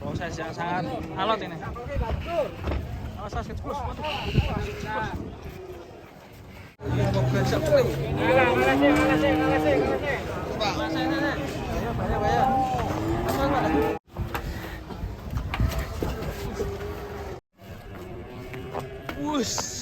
Proses yang sangat alot ini. Awas sakit plus. Wuss.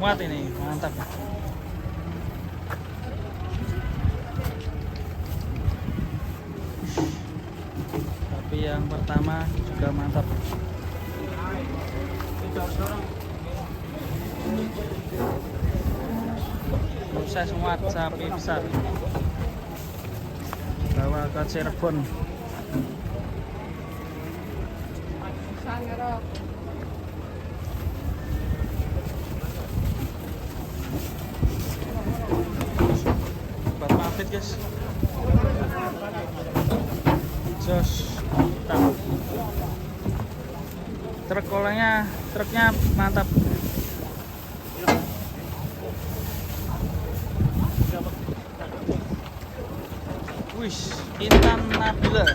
Muat ini, mantap. Tapi yang pertama juga mantap. Proses muat sapi besar bawa ke Cirebon. Mantap guys, jos mantap. Truknya mantap. Wih, Intan Nabila.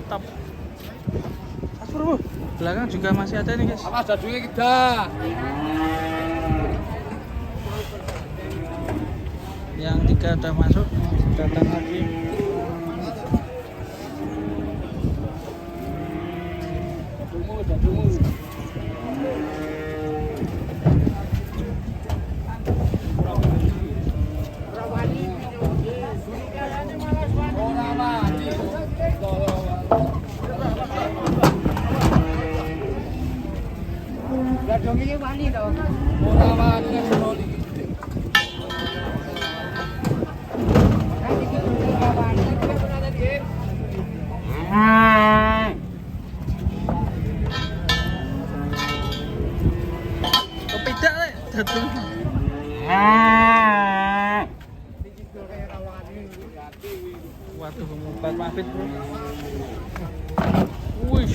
Top. Belakang juga masih ada nih guys. Apa jadinya kita? Yang 3 udah masuk, datang lagi. Dongnya wani dong. Kepidak le, datung. Waduh, ngumpat mafit bro. Wih.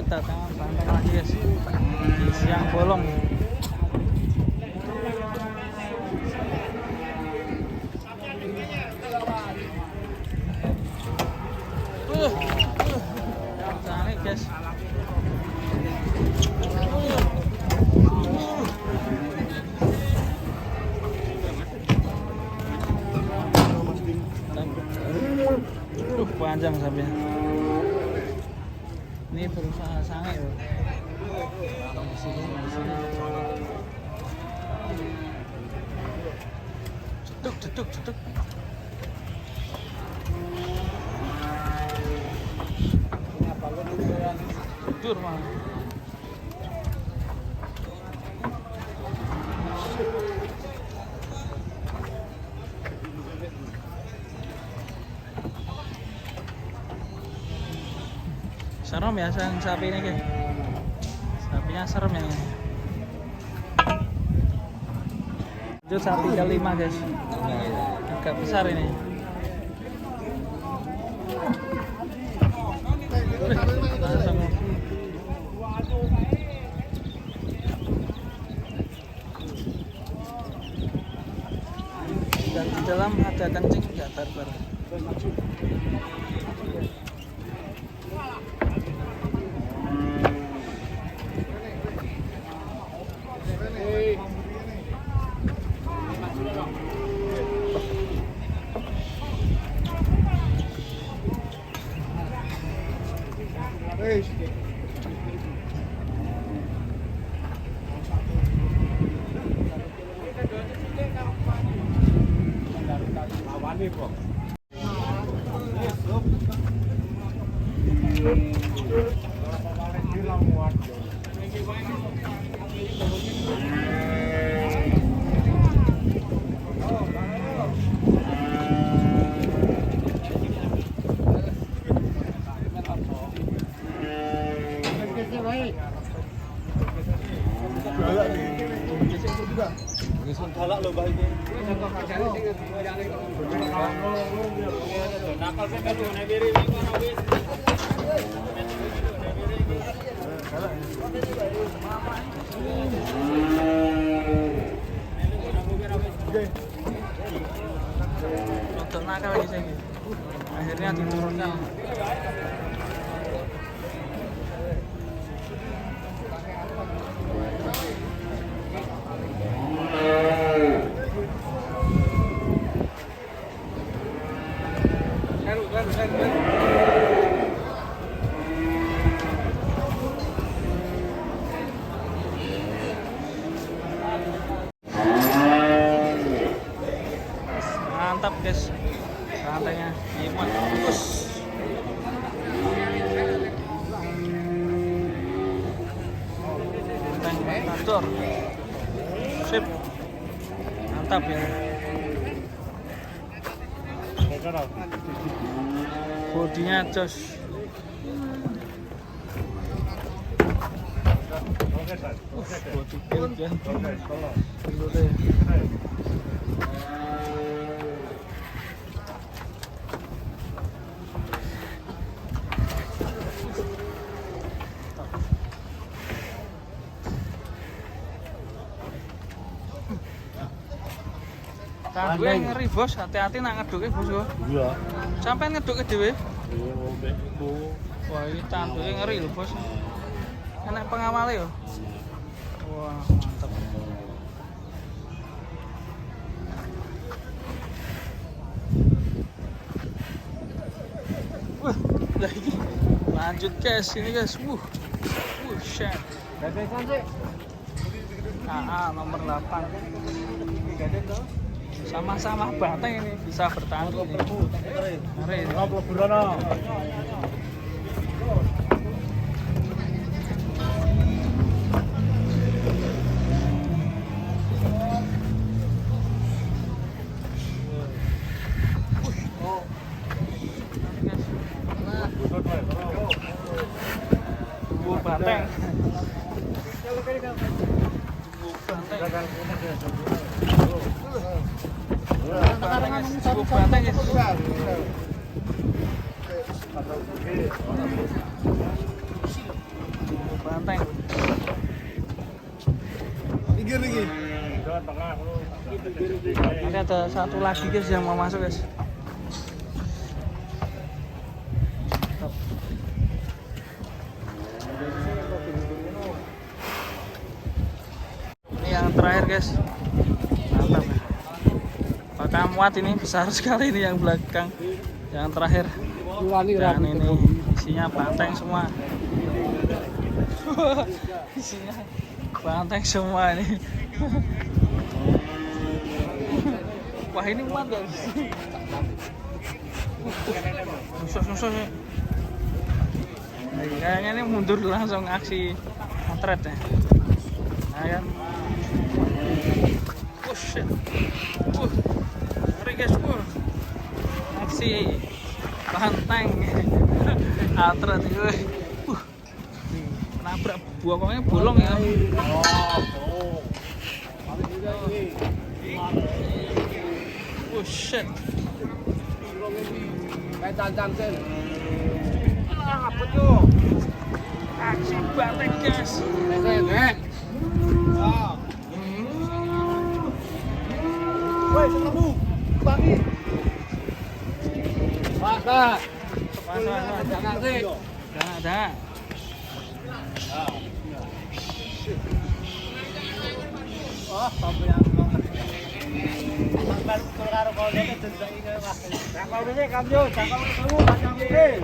Kedatangan pantang lagi guys di siang bolong. Cantik guys. Panjang sapinya. Ini berusaha sangat loh. Di sini. Cetuk. Tidur mah. Serem ya sapi ini guys. Sapinya serem ya. Lanjut sapi kelima guys. agak besar ini. Langsung. Dan di dalam ada kencing nggak barbar. Untuk nakal lagi saya. Akhirnya diturunkan. Mantap guys, santainya hemat. Matador, sip, mantap ya. Bodinya jos. Bodi build ya. Gue ngeri bos, hati-hati nak ngeduke bos yo. Iya. Sampai ngeduke dhewe. Iya, mbekku. Wah, iki tanduke ngeri lho bos. Enak pengawale yo. Wah, mantap. Wah, lagi lanjut guys, ini guys. Shit. Nomor 8. Sama-sama banteng ini bisa bertahan ini. Ngeri. Banteng. Banteng. Pinggir lagi. Ini ada satu lagi guys yang mau masuk guys. Ini yang terakhir guys. Mantap ya. Apakah muat ini? Besar sekali ini yang belakang. Yang terakhir. Dan ini isinya banteng semua. Isinya banteng semua ini. Wah, ini muat guys. Nusus ya. Kayaknya ini mundur langsung aksi motret ya. Nah kan. Shit. Ngeri guys. Aksi banteng. Atret itu. Nabrak buangnya bolong ya. Buset. Kayak tancang sen. Apa tuh? Aksi banget guys. Woi, setelah pagi. Masa. Masa. Jangan sih. Jangan ada. Oh, sampai yang baru karo kau lihat dendang ini Mas. Cakau ini kamjo, cakau kamu kacang ini.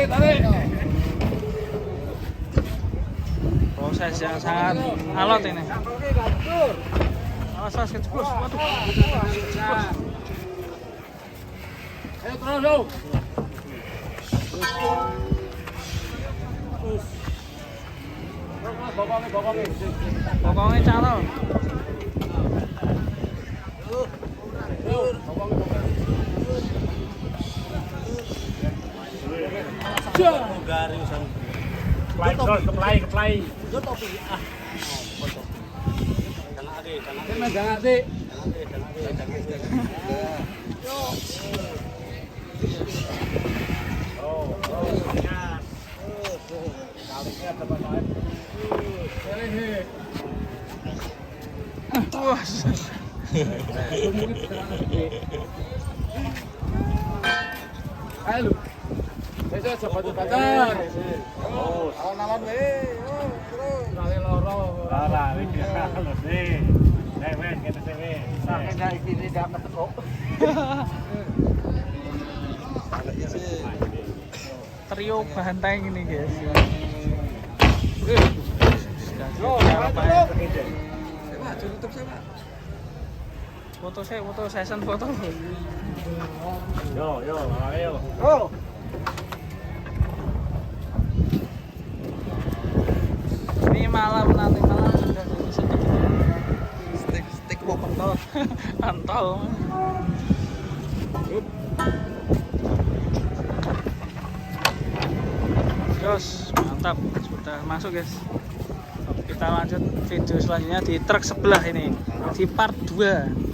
Tarik. Proses yang sangat alot ini. Awas kejeblos. Waduh. Ayo terus dong. Pokoknya calon. Keplay. Jangan sih. Wah. Ayo lu. Saya cepat-cepatan. Oh, awan-awan we. Oh, terus. Lari loro. Lara, iki halus nih. Wen kene sewe. Sampai iki dapat kok. Trio banteng ini guys. Foto session foto. Yo, ayo. Oh. Ini malam nanti sudah sedikit. Stik mau pentol. Pentol. Yos, mantap, sudah masuk guys. Kita lanjut video selanjutnya di truk sebelah ini, di part 2.